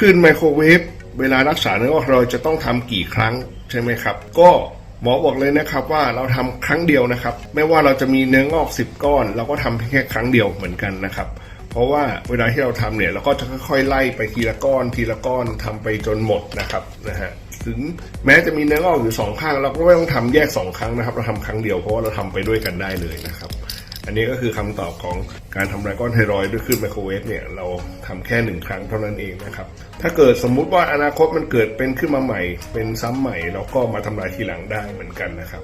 คลื่นไมโครเวฟเวลารักษาเนื้องอกเราจะต้องทำกี่ครั้งใช่ไหมครับก็หมอบอกเลยนะครับว่าเราทำครั้งเดียวนะครับไม่ว่าเราจะมีเนื้องอก10 ก้อนเราก็ทำแค่ครั้งเดียวเหมือนกันนะครับเพราะว่าเวลาที่เราทำเนี่ยเราก็จะค่อยๆไล่ไปทีละก้อนทีละก้อนทำไปจนหมดนะครับถึงแม้จะมีเนื้องอกอยู่2 ข้างเราก็ไม่ต้องทำแยก2 ครั้งนะครับเราทำครั้งเดียวเพราะว่าเราทำไปด้วยกันได้เลยนะครับอันนี้ก็คือคำตอบของการทำลายก้อนไทรอยด์ด้วยคลื่นไมโครเวฟเนี่ยเราทำแค่1 ครั้งเท่านั้นเองนะครับถ้าเกิดสมมุติว่าอนาคตมันเกิดเป็นขึ้นมาใหม่เป็นซ้ำใหม่เราก็มาทำลายทีหลังได้เหมือนกันนะครับ